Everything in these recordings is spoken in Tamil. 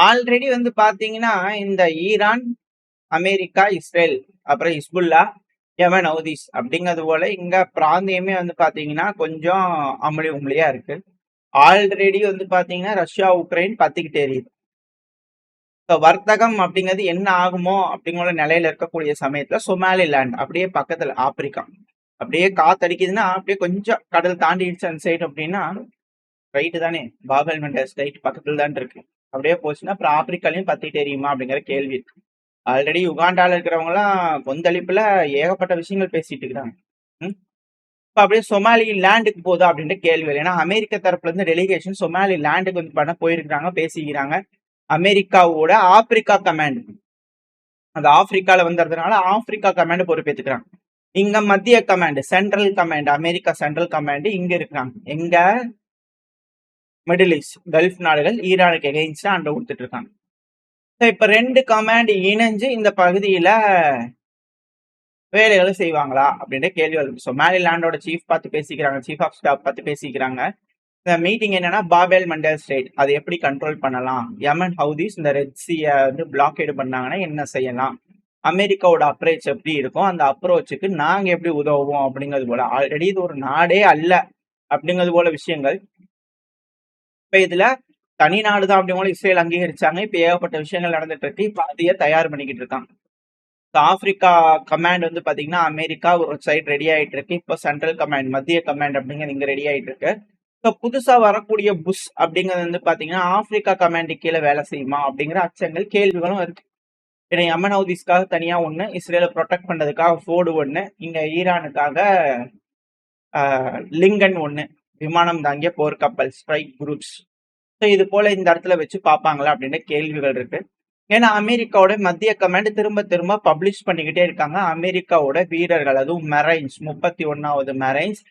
ஆல்ரெடி வந்து பாத்தீங்கன்னா, இந்த ஈரான், அமெரிக்கா, இஸ்ரேல், அப்புறம் ஹிஸ்புல்லா, யமன், ஹவுதீஸ் அப்படிங்கிறது போல இங்க பிராந்தியமே வந்து பாத்தீங்கன்னா, கொஞ்சம் அமளி உமளியா இருக்கு. ஆல்ரெடி வந்து பாத்தீங்கன்னா, ரஷ்யா, உக்ரைன் பத்திக்கிட்டு எரியுது. இப்போ வர்த்தகம் அப்படிங்கிறது என்ன ஆகுமோ அப்படிங்கிற நிலையில இருக்கக்கூடிய சமயத்துல சொமாலிலேண்ட் அப்படியே பக்கத்துல ஆப்பிரிக்கா அப்படியே காத்தடிக்குதுன்னா அப்படியே கொஞ்சம் கடல் தாண்டிடுச்சு அந்த சைடு அப்படின்னா ரைட்டு தானே, பாபல் மெண்டஸ் ரைட் பக்கத்துல தான் இருக்கு. அப்படியே போச்சுன்னா அப்புறம் ஆப்பிரிக்காலையும் பத்திட்டு எரியுமா அப்படிங்கிற கேள்வி இருக்கு. ஆல்ரெடி யுகாண்டால இருக்கிறவங்க எல்லாம் கொந்தளிப்புல ஏகப்பட்ட விஷயங்கள் பேசிட்டு இருக்கிறாங்க. இப்ப அப்படியே சொமாலி லேண்டுக்கு போதா அப்படின்ற கேள்வி. ஏன்னா அமெரிக்க தரப்புல இருந்து டெலிகேஷன் சொமாலி லேண்டுக்கு வந்து பண்ண போயிருக்கிறாங்க, பேசிக்கிறாங்க. அமெரிக்காவோட ஆப்பிரிக்கா கமாண்ட், அந்த ஆப்பிரிக்கால வந்ததுனால ஆப்பிரிக்கா கமாண்ட் பொறுப்பேற்றுக்கிறாங்க. இங்க மத்திய command, central command, America central command இங்க இருக்கிறாங்க. எங்க மிடில் ஈஸ்ட் கல்ஃப் நாடுகள் ஈரானுக்கு எகெயின்ஸ்டா அண்டை கொடுத்துட்டு இருக்காங்க. இப்ப 2 கமாண்ட் இணைஞ்சு இந்த பகுதியில வேலைகளை செய்வாங்களா அப்படின்ற கேள்வி வருது. சொமாலிலாண்டோட சீஃப் பார்த்து பேசிக்கிறாங்க, சீஃப் ஆஃப் ஸ்டாஃப் பார்த்து பேசிக்கிறாங்க. இந்த மீட்டிங் என்னன்னா பாபேல் மண்டல் ஸ்டேட் அதை எப்படி கண்ட்ரோல் பண்ணலாம், யமன் ஹவுதீஸ் இந்த ரெட் சீயை வந்து பிளாக்கேடு பண்ணாங்கன்னா என்ன செய்யலாம், அமெரிக்காவோட அப்ரோச் எப்படி இருக்கும், அந்த அப்ரோச்சுக்கு நாங்க எப்படி உதவுவோம் அப்படிங்கிறது போல. ஆல்ரெடி இது ஒரு நாடே அல்ல அப்படிங்கிறது போல விஷயங்கள். இப்ப இதுல தனி நாடுதான் அப்படிங்கிற இஸ்ரேல் அங்கீகரிச்சாங்க. இப்ப ஏகப்பட்ட விஷயங்கள் நடந்துட்டு இருக்கு. இப்ப அதையே தயார் பண்ணிக்கிட்டு இருக்காங்க. ஆப்பிரிக்கா கமாண்ட் வந்து பாத்தீங்கன்னா அமெரிக்கா ஒரு சைட் ரெடி ஆயிட்டு இருக்கு. இப்போ சென்ட்ரல் கமாண்ட் மத்திய கமாண்ட் அப்படிங்கிறது இங்க ரெடி ஆயிட்டு இருக்கு. இப்போ புதுசா வரக்கூடிய புஷ் அப்படிங்கிறது வந்து பாத்தீங்கன்னா ஆப்பிரிக்கா கமாண்ட் கீழே வேலை செய்யுமா அப்படிங்கிற அச்சங்கள் கேள்விகளும் இருக்கு. ஏன்னா யமன் ஹவுதீஸ்க்காக தனியா ஒண்ணு, இஸ்ரேலை ப்ரொடெக்ட் பண்றதுக்காக ஃபோர்டு ஒண்ணு, இங்க ஈரானுக்காக லிங்கன் ஒண்ணு, விமானம் தாங்கிய போர்க்கப்பல் ஸ்ட்ரைக் குரூப்ஸ். ஸோ இது போல இந்த இடத்துல வச்சு பார்ப்பாங்களா அப்படின்ற கேள்விகள் இருக்கு. ஏன்னா அமெரிக்காவோட மத்திய கமாண்ட் திரும்ப திரும்ப பப்ளிஷ் பண்ணிக்கிட்டே இருக்காங்க. அமெரிக்காவோட வீரர்கள், அதுவும் மெரைன்ஸ் 31வது மெரைன்ஸ்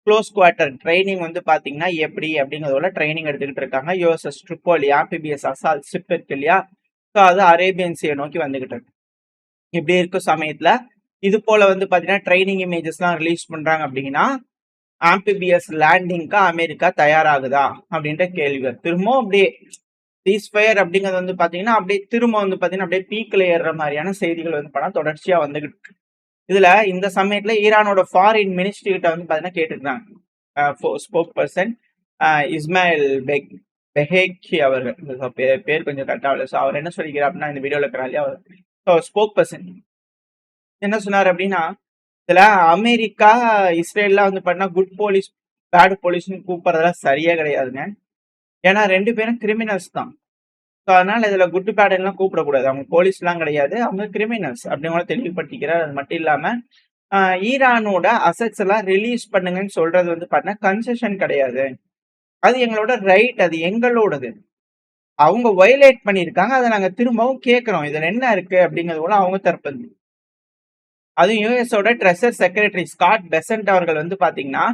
க்ளோஸ் குவார்டர் ட்ரைனிங் வந்து பாத்தீங்கன்னா எப்படி அப்படிங்கிறதோட ட்ரைனிங் எடுத்துக்கிட்டு இருக்காங்க. USS Tripoli amphibious assault ship இருக்கு இல்லையா, ஸோ அது அரேபியன் சீயை நோக்கி வந்துகிட்டு இருக்கு. இப்படி இருக்கும் சமயத்துல இது போல வந்து பாத்தீங்கன்னா ட்ரைனிங் இமேஜஸ்லாம் ரிலீஸ் பண்றாங்க அப்படின்னா ஆம்பிபிஎஸ் லேண்டிங்க்கு அமெரிக்கா தயாராகுதா அப்படின்ற கேள்வி. திரும்பவும் அப்படியே சீஸ்ஃபயர் அப்படிங்கிறது வந்து பாத்தீங்கன்னா அப்படியே திரும்ப வந்து பாத்தீங்கன்னா அப்படியே பீக்ல ஏறுற மாதிரியான செய்திகள் வந்து படம் தொடர்ச்சியா வந்துகிட்டு இருக்கு. இதுல இந்த சமயத்துல ஈரானோட ஃபாரின் மினிஸ்ட்ரி கிட்ட வந்து பாத்தீங்கன்னா கேட்டுருக்காங்க ஸ்போக் பர்சன் இஸ்மாயில் பெஹேக்கி அவர்கள், பேர் கொஞ்சம் கரெக்டா இல்லை. ஸோ அவர் என்ன சொல்லிக்கிறார் அப்படின்னா இந்த வீடியோல இருக்கிறாரு அவர் ஸ்போக் பர்சன் என்ன சொன்னார் அப்படின்னா, இதுல அமெரிக்கா இஸ்ரேல்லாம் வந்து பண்ணா குட் போலீஸ் பேட் போலீஸ்னு கூப்பிடுறதெல்லாம் சரியா கிடையாதுங்க. ஏன்னா 2 பேரும் கிரிமினல்ஸ் தான். ஸோ அதனால இதுல குட் பேட் எல்லாம் கூப்பிடக்கூடாது. அவங்க போலீஸ் எல்லாம் கிடையாது, அவங்க கிரிமினல்ஸ் அப்படிங்கிற தெளிவுபடுத்திக்கிறார். அது மட்டும் இல்லாம ஈரானோட அசட்ஸ் எல்லாம் ரிலீஸ் பண்ணுங்கன்னு சொல்றது வந்து பார்த்தீங்கன்னா கன்செஷன் கிடையாது, அது எங்களோட ரைட், அது எங்களோடது. அவங்க வயலேட் பண்ணியிருக்காங்க, அதை நாங்க திரும்பவும் கேட்கிறோம். இதுல என்ன இருக்கு அப்படிங்கிறது கூட அவங்க தரப்பு. அதுவும் யூஎஸோட ட்ரெஷர் செக்ரட்டரி ஸ்காட் பெசன்ட் அவர்கள் வந்து பாத்தீங்கன்னா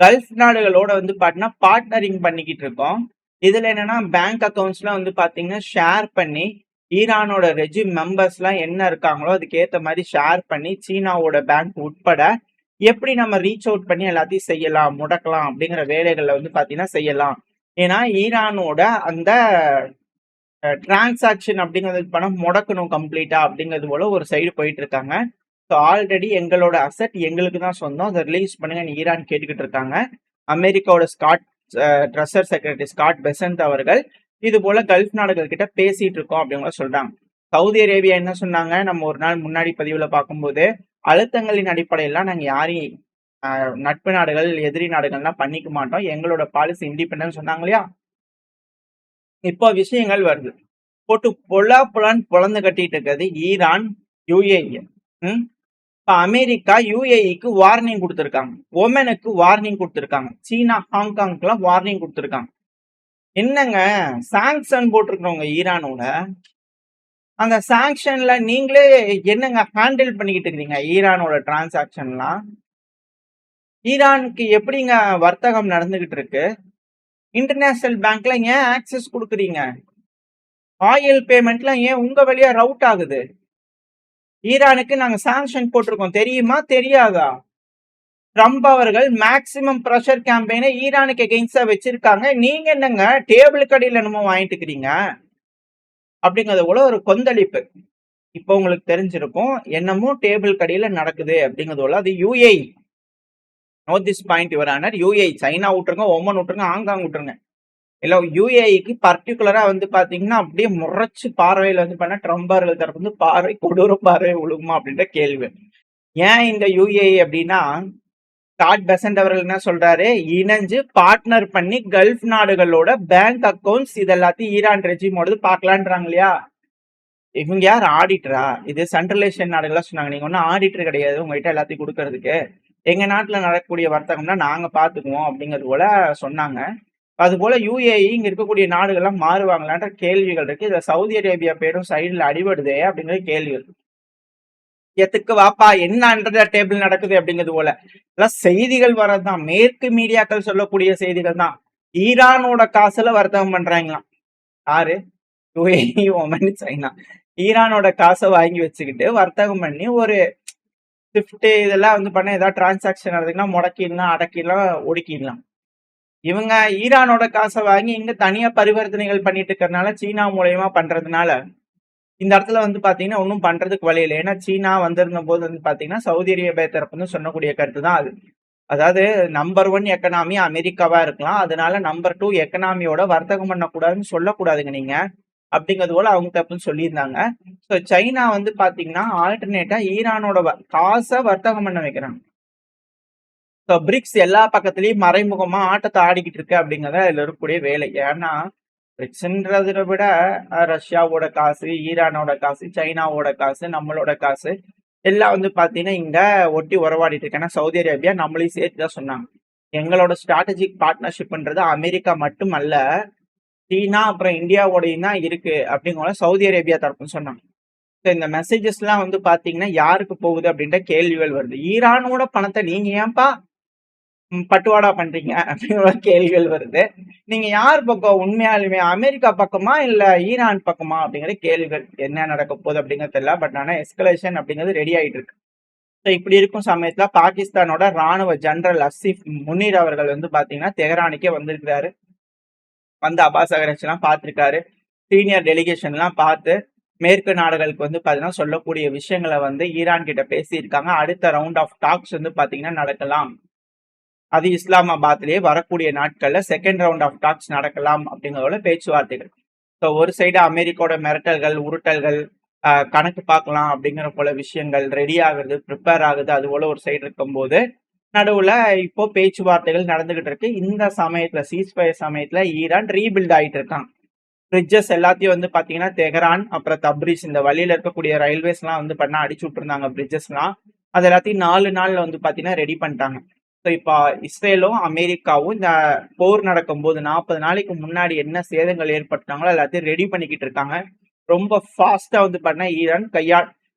கல்ஃப் நாடுகளோட வந்து பாத்தீங்கன்னா பார்ட்னரிங் பண்ணிக்கிட்டு இருக்கோம். இதுல என்னன்னா பேங்க் அக்கௌண்ட்ஸ்லாம் வந்து பாத்தீங்கன்னா ஷேர் பண்ணி ஈரானோட ரெஜிம் மெம்பர்ஸ்லாம் என்ன இருக்காங்களோ அதுக்கு ஏத்த மாதிரி ஷேர் பண்ணி சீனாவோட பேங்க் உட்பட எப்படி நம்ம ரீச் அவுட் பண்ணி எல்லாத்தையும் செய்யலாம், முடக்கலாம் அப்படிங்கிற வேலைகளை வந்து பாத்தீங்கன்னா செய்யலாம். ஏன்னா ஈரானோட அந்த டிரான்சாக்ஷன் அப்படிங்கிறது பணம் முடக்கணும் கம்ப்ளீட்டா அப்படிங்கிறது போல ஒரு சைடு போயிட்டு இருக்காங்க. ஸோ ஆல்ரெடி எங்களோட அசட் எங்களுக்கு தான் சொந்தம், அதை ரிலீஸ் பண்ணுங்க ஈரான் கேட்டுக்கிட்டு இருக்காங்க. அமெரிக்காவோட ட்ரெஷர் செக்ரட்டரி ஸ்காட் பெசன்ட் அவர்கள் இது போல கல்ஃப் நாடுகள் கிட்ட பேசிட்டு இருக்கோம் அப்படிங்கிற சொல்றாங்க. சவுதி அரேபியா என்ன சொன்னாங்க, நம்ம ஒரு நாள் முன்னாடி பதிவுல பார்க்கும்போது அழுத்தங்களின் அடிப்படையெல்லாம் நாங்க யாரையும் நட்பு நாடுகள் எதிரி நாடுகள்லாம் பண்ணிக்க மாட்டோம், எங்களோட பாலிசி இண்டிபெண்டன்ஸ் சொன்னாங்க இல்லையா. இப்போ விஷயங்கள் வருது, போட்டு பொல்லான்னு பொழந்து கட்டிட்டு இருக்கிறது ஈரான் யுஏஇ. இப்ப அமெரிக்கா யுஏஇக்கு வார்னிங் கொடுத்திருக்காங்க, ஒமனுக்கு வார்னிங் கொடுத்திருக்காங்க, சீனா ஹாங்காங்க்கு எல்லாம் வார்னிங் கொடுத்திருக்காங்க. என்னங்க சாங்ஷன் போட்டிருக்கிறவங்க ஈரானோட, அந்த சாங்ஷன்ல நீங்களே என்னங்க ஹேண்டில் பண்ணிக்கிட்டு இருக்கீங்க ஈரானோட டிரான்சாக்ஷன்லாம்? ஈரானுக்கு எப்படிங்க வர்த்தகம் நடந்துகிட்டு இருக்கு? இன்டர்நேஷனல் பேங்க்ல ஏன் ஆக்சஸ் கொடுக்குறீங்க? ஆயில் பேமெண்ட்லாம் ஏன் உங்க வழியா ரவுட் ஆகுது? ஈரானுக்கு நாங்க சாங்ஷன் போட்டிருக்கோம், தெரியுமா தெரியாதா? ட்ரம்ப் அவர்கள் மேக்சிமம் ப்ரெஷர் கேம்பெயினை ஈரானுக்கு எகெயின்ஸ்டா வச்சிருக்காங்க. நீங்க என்னங்க டேபிள் கடையில் என்னமோ வாங்கிட்டு இருக்கிறீங்க? அப்படிங்கிறது போல ஒரு கொந்தளிப்பு. இப்போ உங்களுக்கு தெரிஞ்சிருக்கும். என்னமோ டேபிள் கடியில நடக்குது அப்படிங்கிறது போல. அது UAE. Note this point your honour. UAE China விட்டுருங்க, ஒமன் விட்டுருங்க, ஹாங்காங் விட்டுருங்க. இல்ல யுஏஇக்கு பர்டிகுலரா வந்து பாத்தீங்கன்னா அப்படியே முறைச்சு பார்வையில வந்து பண்ண ட்ரம்ப் அவர்கள் தரப்பு வந்து பார்வை கொடூர பார்வை விழுகுமா அப்படின்ற கேள்வி. ஏன் இந்த யுஏஇ அப்படின்னா, ஸ்காட் பெசன்ட் அவர்கள் என்ன சொல்றாரு, இணைஞ்சு பார்ட்னர் பண்ணி கல்ஃப் நாடுகளோட பேங்க் அக்கவுண்ட்ஸ் இது எல்லாத்தையும் ஈரான் ரெஜிமோடது பார்க்கலான்றாங்க இல்லையா. இவங்க யார் ஆடிட்டரா? இது சென்ட்ரலைசேஷன் நாடுகளா சொன்னாங்க. நீங்க ஒன்னும் ஆடிட்டர் கிடையாது உங்ககிட்ட எல்லாத்தையும் கொடுக்கறதுக்கு. எங்க நாட்டுல நடக்கக்கூடிய வர்த்தகம்னா நாங்க பாத்துக்குவோம் அப்படிங்கிறது போல சொன்னாங்க. அது போல யுஏஇ இங்க இருக்கக்கூடிய நாடுகள்லாம் மாறுவாங்களான்ற கேள்விகள் இருக்கு. இதுல சவுதி அரேபியா பேரும் சைடுல அடிபடுதே அப்படிங்கிற கேள்விகள். எதுக்கு வாப்பா என்ன அண்டர் டேபிள் நடக்குது அப்படிங்கிறது போல எல்லாம் செய்திகள் வர்றதுதான். மேற்கு மீடியாக்கள் சொல்லக்கூடிய செய்திகள் தான். ஈரானோட காசுல வர்த்தகம் பண்றாங்களாம். யாரு? UAE, Oman, China. ஈரானோட காசை வாங்கி வச்சுக்கிட்டு வர்த்தகம் பண்ணி ஒரு ஸ்விஃப்ட் இதெல்லாம் வந்து பண்ண ஏதாவது டிரான்சாக்ஷன் நடக்குதுன்னா முடக்கிடலாம், அடக்கிடலாம், ஒடுக்கிடலாம். இவங்க ஈரானோட காசை வாங்கி இங்க தனியா பரிவர்த்தனைகள் பண்ணிட்டு இருக்கிறதுனால, சீனா மூலியமா பண்றதுனால இந்த இடத்துல வந்து பாத்தீங்கன்னா ஒன்றும் பண்றதுக்கு வழி இல்லை. ஏன்னா சீனா வந்திருந்த போது வந்து பாத்தீங்கன்னா சவுதி அரேபியா தரப்பு வந்து சொன்னக்கூடிய கருத்து தான் அது. அதாவது நம்பர் 1 எக்கனாமி அமெரிக்காவா இருக்கலாம். அதனால நம்பர் 2 எக்கனாமியோட வர்த்தகம் பண்ணக்கூடாதுன்னு சொல்லக்கூடாதுங்க நீங்க. அப்படிங்கிறது போல அவங்க தப்புன்னு சொல்லியிருந்தாங்க. ஸோ சைனா வந்து பாத்தீங்கன்னா ஆல்டர்னேட்டா ஈரானோட காசை வர்த்தகம் பண்ண வைக்கிறாங்க. ஸோ பிரிக்ஸ் எல்லா பக்கத்துலயும் மறைமுகமா ஆட்டத்தை ஆடிக்கிட்டு இருக்கு அப்படிங்கிறத இதுல இருக்கக்கூடிய வேலை. ஏன்னா பிரிக்ஸ்ன்றதை விட ரஷ்யாவோட காசு, ஈரானோட காசு, சைனாவோட காசு, நம்மளோட காசு எல்லாம் வந்து பாத்தீங்கன்னா இங்க ஒட்டி உறவாடிட்டு இருக்கு. ஏன்னா சவுதி அரேபியா நம்மளையும் சேர்த்து தான் சொன்னாங்க. எங்களோட ஸ்ட்ராட்டஜிக் பார்ட்னர்ஷிப்ன்றது அமெரிக்கா மட்டும் அல்ல, சீனா அப்புறம் இந்தியாவோடையும் தான் இருக்கு அப்படிங்கிற சவுதி அரேபியா தரப்புன்னு சொன்னாங்க. இந்த மெசேஜஸ் எல்லாம் வந்து பாத்தீங்கன்னா யாருக்கு போகுது அப்படின்ற கேள்விகள் வருது. ஈரானோட பணத்தை நீங்க ஏன்பா பட்டுவாடா பண்றீங்க அப்படிங்கிற கேள்விகள் வருது. நீங்க யார் பக்கம் உண்மையாலுமே அமெரிக்கா பக்கமா இல்ல ஈரான் பக்கமா அப்படிங்கிற கேள்விகள் என்ன நடக்க போகுது அப்படிங்கிறது தெரியல. பட் ஆனா எஸ்கலேஷன் அப்படிங்கிறது ரெடி ஆயிட்டு இருக்கு. இப்படி இருக்கும் சமயத்துல பாகிஸ்தானோட ராணுவ ஜெனரல் அசிஃப் முனீர் அவர்கள் வந்து பாத்தீங்கன்னா தெஹரானுக்கே வந்திருக்கிறாரு. வந்து அப்பாஸ் அகரட்சி எல்லாம் பார்த்திருக்காரு. சீனியர் டெலிகேஷன் எல்லாம் பார்த்து மேற்கு நாடுகளுக்கு வந்து பாத்தீங்கன்னா சொல்லக்கூடிய விஷயங்களை வந்து ஈரான் கிட்ட பேசியிருக்காங்க. அடுத்த ரவுண்ட் ஆஃப் டாக்ஸ் வந்து பாத்தீங்கன்னா நடக்கலாம். அது இஸ்லாமாபாத்லயே வரக்கூடிய நாட்கள்ல செகண்ட் ரவுண்ட் ஆஃப் டாக்ஸ் நடக்கலாம் அப்படிங்கிறதோட பேச்சுவார்த்தைகள். ஸோ ஒரு சைடு அமெரிக்காவோட மிரட்டல்கள், உருட்டல்கள், கணக்கு பார்க்கலாம் அப்படிங்கிற போல விஷயங்கள் ரெடி ஆகுது, ப்ரிப்பேர் ஆகுது. அது போல ஒரு சைடு இருக்கும்போது நடுவுல இப்போ பேச்சுவார்த்தைகள் நடந்துகிட்டு இருக்கு. இந்த சமயத்துல சீஸ்ஃபயர் சமயத்துல ஈரான் ரீபில்ட் ஆயிட்டு இருக்காங்க. பிரிட்ஜஸ் எல்லாத்தையும் வந்து பாத்தீங்கன்னா தெஹரான் அப்புறம் தப்ரிஸ் இந்த வழியில இருக்கக்கூடிய ரயில்வேஸ் எல்லாம் வந்து பண்ண அடிச்சு விட்டுருந்தாங்க. பிரிட்ஜஸ் எல்லாம் அது எல்லாத்தையும் 4 நாள்ல வந்து பாத்தீங்கன்னா ரெடி பண்ணிட்டாங்க. ஸோ இப்போ இஸ்ரேலும் அமெரிக்காவும் இந்த போர் நடக்கும்போது 40 நாளைக்கு முன்னாடி என்ன சேதங்கள் ஏற்பட்டாங்களோ எல்லாத்தையும் ரெடி பண்ணிக்கிட்டு இருக்காங்க. ரொம்ப ஃபாஸ்டா வந்து பண்ண ஈரான்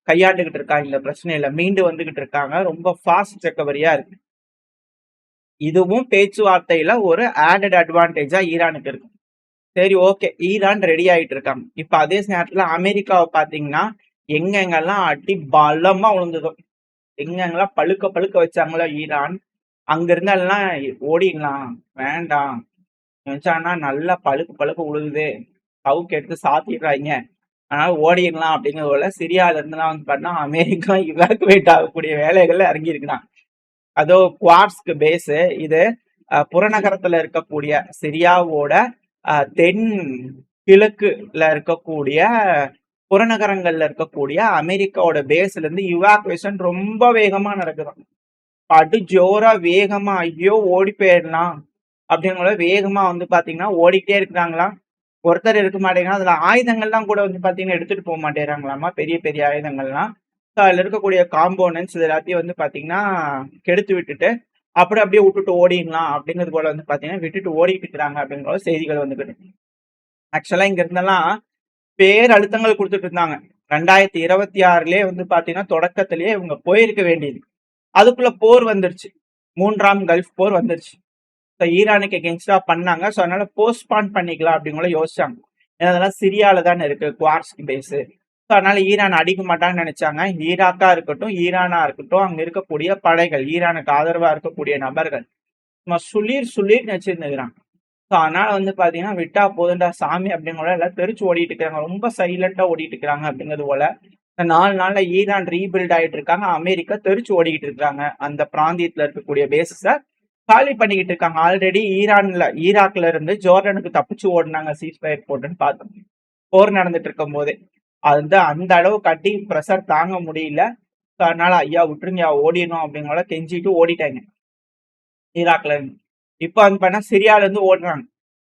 கையாண்டுகிட்டு இருக்காங்க. இந்த பிரச்சனையில மீண்டு வந்துகிட்டு இருக்காங்க. ரொம்ப ஃபாஸ்ட் ரெக்கவரியா இருக்கு. இதுவும் பேச்சுவார்த்தையில ஒரு ஆடட் அட்வான்டேஜா ஈரானுக்கு இருக்கு. சரி, ஓகே, ஈரான் ரெடி ஆயிட்டு இருக்காங்க. இப்ப அதே நேரத்துல அமெரிக்காவை பாத்தீங்கன்னா எங்கெங்கெல்லாம் அடி பலமா விழுந்ததோ, எங்கெங்கெல்லாம் பழுக்க பழுக்க வச்சாங்களோ ஈரான், அங்க இருந்தாலாம் ஓடிடலாம், வேண்டாம் நினைச்சாங்கன்னா நல்லா பழுக்கு பழுக்க உழுகுது, சவுக்கு எடுத்து சாத்திடுறாங்க, அதனால ஓடிடலாம் அப்படிங்கிறது போல சிரியால இருந்துலாம் வந்து பண்ணா அமெரிக்கா இவாக்குவேட் ஆகக்கூடிய வேலைகள்ல இறங்கி இருக்கிறான். அதோ குவார்ட்ஸ்க்கு பேஸு இது புறநகரத்துல இருக்கக்கூடிய சிரியாவோட தென் கிழக்குல இருக்கக்கூடிய புறநகரங்கள்ல இருக்கக்கூடிய அமெரிக்காவோட பேஸ்ல இருந்து இவாக்குவேஷன் ரொம்ப வேகமா நடக்குது. படு ஜோரா வேகமா ஐயோ ஓடி போயிடலாம் அப்படிங்கிற வேகமா வந்து பாத்தீங்கன்னா ஓடிக்கிட்டே இருக்கிறாங்களாம். ஒருத்தர் இருக்க மாட்டேங்கன்னா அதுல ஆயுதங்கள்லாம் கூட வந்து பாத்தீங்கன்னா எடுத்துட்டு போக மாட்டேறாங்களாமா, பெரிய பெரிய ஆயுதங்கள்லாம். அதுல இருக்கக்கூடிய காம்போனன்ட்ஸ் இது எல்லாத்தையும் வந்து பாத்தீங்கன்னா கெடுத்து விட்டுட்டு அப்படியே விட்டுட்டு ஓடிடலாம் அப்படிங்கிறது போல வந்து பாத்தீங்கன்னா விட்டுட்டு ஓடிட்டு இருக்கிறாங்க அப்படிங்கிற செய்திகள் வந்துக்கிட்டு. ஆக்சுவலா இங்க இருந்தெல்லாம் பேரழுத்தங்கள் கொடுத்துட்டு இருந்தாங்க. 2026லயே வந்து பாத்தீங்கன்னா தொடக்கத்திலேயே இவங்க போயிருக்க வேண்டியது. அதுக்குள்ள போர் வந்துருச்சு. 3ஆம் கல்ஃப் போர் வந்துருச்சு. ஈரானுக்கு எகென்ஸ்டா பண்ணாங்க. ஸோ அதனால போஸ்ட்பான் பண்ணிக்கலாம் அப்படிங்கிற யோசிச்சாங்க. ஏன்னா அதெல்லாம் சிரியால தானே இருக்கு குவார்ட்ஸ் பேஸு. ஸோ அதனால ஈரான் அடிக்க மாட்டாங்கன்னு நினைச்சாங்க. ஈராக்கா இருக்கட்டும், ஈரானா இருக்கட்டும், அங்க இருக்கக்கூடிய படைகள், ஈரானுக்கு ஆதரவா இருக்கக்கூடிய நபர்கள் சும்மா சுளீர் வச்சிருந்துக்கிறாங்க. ஸோ அதனால வந்து பார்த்தீங்கன்னா, விட்டா போதும்டா சாமி அப்படிங்கிற எல்லாம் தெரிச்சு ஓடிட்டு இருக்காங்க. ரொம்ப சைலன்ட்டா ஓடிட்டு இருக்காங்க அப்படிங்கிறது போல. இந்த 4 நாள்ல ஈரான் ரீபில்ட் ஆயிட்டு இருக்காங்க. அமெரிக்கா தெரிச்சு ஓடிக்கிட்டு இருக்காங்க. அந்த பிராந்தியத்துல இருக்கக்கூடிய பேஸஸ காலி பண்ணிக்கிட்டு இருக்காங்க. ஆல்ரெடி ஈராக்ல இருந்து ஜோர்டானுக்கு தப்பிச்சு ஓடுனாங்க சீஸ்ஃபயர் போட்டுன்னு பார்த்தோம். போர் நடந்துட்டு இருக்கும்போதே. அந்த அளவு கட்டி பிரஷர் தாங்க முடியல. ஸோ அதனால ஐயா விட்டுருங்கய்யா ஓடிடணும் அப்படிங்கிற கெஞ்சிட்டு ஓடிட்டாங்க ஈராக்ல இருந்து. இப்ப வந்து பார்த்தீங்கன்னா சிரியால இருந்து ஓடுறாங்க.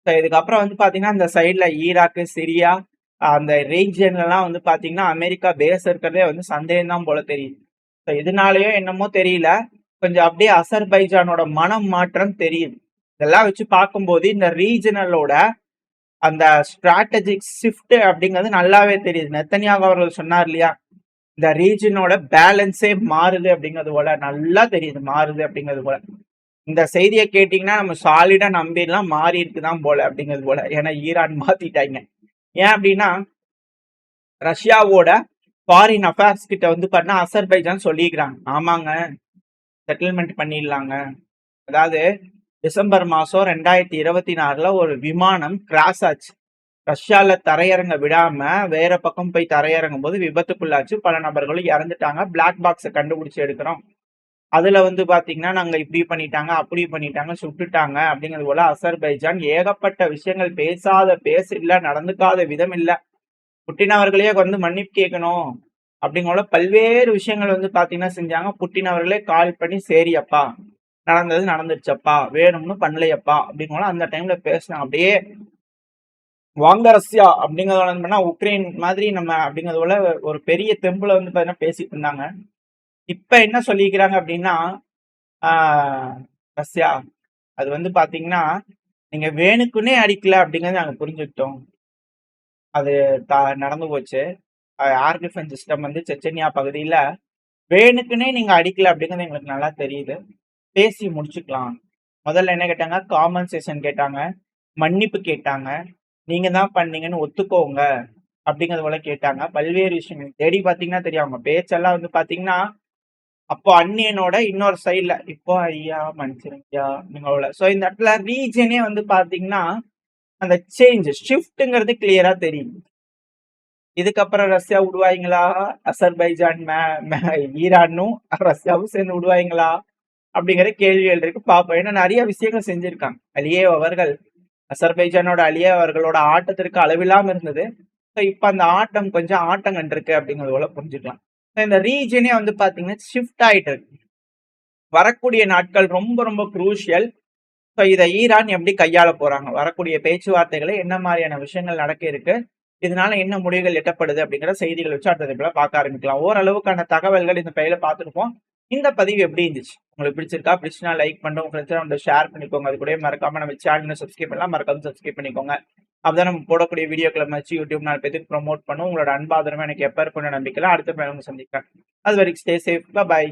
ஸோ இதுக்கப்புறம் வந்து பார்த்தீங்கன்னா இந்த சைட்ல ஈராக்கு, சிரியா அந்த ரீஜியன்லாம் வந்து பார்த்தீங்கன்னா அமெரிக்கா பேஸ் இருக்கிறதே வந்து சந்தேகம் தான் போல தெரியுது. ஸோ இதனாலயோ என்னமோ தெரியல. கொஞ்சம் அப்படியே அசர்பைஜானோட மனம் மாற்றம் தெரியுது. இதெல்லாம் வச்சு பார்க்கும்போது இந்த ரீஜனலோட அந்த ஸ்ட்ராட்டஜிக் ஷிஃப்ட் அப்படிங்கிறது நல்லாவே தெரியுது. நெத்தன்யாகு அவர்கள் சொன்னார் இல்லையா, இந்த ரீஜனோட பேலன்ஸே மாறுது அப்படிங்கிறது போல நல்லா தெரியுது மாறுது அப்படிங்கிறது போல. இந்த செய்தியை கேட்டீங்கன்னா நம்ம சாலிடா நம்பிடலாம் மாறி இருக்குதான் போல அப்படிங்கிறது போல. ஏன்னா ஈரான் மாத்திட்டாங்க. ஏன் அப்படின்னா ரஷ்யாவோட ஃபாரின் அஃபேர்ஸ் கிட்ட வந்து பார்த்தா அசர்பைஜான் சொல்லிக்கிறாங்க, ஆமாங்க செட்டில்மெண்ட் பண்ணிடலாங்க. அதாவது டிசம்பர் மாசம் 2024 ஒரு விமானம் கிராஷ் ஆச்சு. ரஷ்யால தரையிறங்க விடாம வேற பக்கம் போய் தரையிறங்கும் போது விபத்துக்குள்ளாச்சு. பல நபர்களும் இறந்துட்டாங்க. பிளாக் பாக்ஸை கண்டுபிடிச்சு எடுக்கிறோம். அதுல வந்து பாத்தீங்கன்னா நாங்க இப்படி பண்ணிட்டாங்க, அப்படி பண்ணிட்டாங்க, சுட்டுட்டாங்க அப்படிங்கிறது போல அசர்பைஜான் ஏகப்பட்ட விஷயங்கள் இல்ல, நடந்துக்காத விதம் இல்ல. புட்டின் அவர்களே வந்து மன்னிப்பு கேட்கணும் அப்படிங்கிற பல்வேறு விஷயங்கள் வந்து பாத்தீங்கன்னா செஞ்சாங்க. புட்டின் அவர்களே கால் பண்ணி சரி அப்பா நடந்தது நடந்துருச்சப்பா, வேணும்னு பண்ணலையப்பா அப்படிங்கிற அந்த டைம்ல பேசினாங்க. அப்படியே வாங்க ரஷ்யா அப்படிங்கிறத உக்ரைன் மாதிரி நம்ம அப்படிங்கிறது போல ஒரு பெரிய தெம்புல வந்து பாத்தீங்கன்னா பேசிட்டு இருந்தாங்க. இப்ப என்ன சொல்லிக்கிறாங்க அப்படின்னா ரஷ்யா அது வந்து பாத்தீங்கன்னா நீங்க வேணுக்குன்னே அடிக்கல அப்படிங்கறத நாங்க புரிஞ்சுக்கிட்டோம். அது நடந்து போச்சு. ஏர் டிஃபென்ஸ் சிஸ்டம் வந்து செச்சன்யா பகுதியில வேணுக்குன்னே நீங்க அடிக்கல அப்படிங்கிறது எங்களுக்கு நல்லா தெரியுது. பேசி முடிச்சுக்கலாம். முதல்ல என்ன கேட்டாங்க, காம்பன்சேஷன் கேட்டாங்க, மன்னிப்பு கேட்டாங்க, நீங்க தான் பண்ணீங்கன்னு ஒத்துக்கோங்க அப்படிங்கிறது போல கேட்டாங்க. பல்வேறு விஷயங்கள் தேடி பாத்தீங்கன்னா தெரியும். அவங்க பேச்செல்லாம் வந்து பாத்தீங்கன்னா அப்போ அந்நியனோட இன்னொரு சைட்ல இப்போ ஐயா மன்னிச்சிருங்கய்யா நீங்க. ஸோ இந்த இடத்துல ரீஜனே வந்து பாத்தீங்கன்னா அந்த சேஞ்ச் ஷிஃப்ட்ங்கிறது கிளியரா தெரியும். இதுக்கப்புறம் ரஷ்யா விடுவாங்களா, அசர்பைஜான் ஈரானும் ரஷ்யாவும் சேர்ந்து விடுவாங்களா அப்படிங்கிற கேள்விகள் இருக்கு. பார்ப்போம். ஏன்னா நிறைய விஷயங்கள் செஞ்சிருக்காங்க. அலியேவ் அவர்கள் அசர்பைஜானோட அலியேவ் அவர்களோட ஆட்டத்திற்கு அளவில்லாம இருந்தது. ஸோ இப்ப அந்த ஆட்டம் கொஞ்சம் ஆட்டம் கண்டிருக்கு அப்படிங்கிறது போல புரிஞ்சுக்கலாம். இந்த ரீஜனே வந்து பாத்தீங்கன்னா ஷிஃப்ட் ஆயிட்டு இருக்கு. வரக்கூடிய நாட்கள் ரொம்ப ரொம்ப குரூஷியல். ஸோ இதை ஈரான் எப்படி கையாள போறாங்க, வரக்கூடிய பேச்சுவார்த்தைகளை என்ன மாதிரியான விஷயங்கள் நடக்க இருக்கு, இதனால என்ன முடிவுகள் எட்டப்படுது அப்படிங்கிற செய்திகள் வச்சு அடுத்த பார்க்க ஆரம்பிக்கலாம். ஓரளவுக்கான தகவல்கள் இந்த பையில பார்த்துருப்போம். இந்த பதிவு எப்படி இருந்துச்சு, உங்களுக்கு பிடிச்சிருக்கா? பிடிச்சுனா லைக் பண்ணுங்க, உங்க ஃப்ரெண்ட்ஸ் ஷேர் பண்ணிக்கோங்க. அது கூட மறக்காம நம்ம சேனல் சப்ஸ்கிரைப் பண்ணலாம், மறக்காம சப்ஸ்கிரைப் பண்ணிக்கோங்க. அப்பதான் நம்ம போடக்கூடிய வீடியோக்களை வச்சு யூடியூப் நான் பேருக்கு ப்ரொமோட் பண்ணும். உங்களோட அன்பாதரமா எனக்கு எப்ப இருக்கும்னு நம்பிக்கலாம். அடுத்த பேர் சந்திக்கிறேன். அது வரைக்கும் ஸ்டே சேஃப். பை.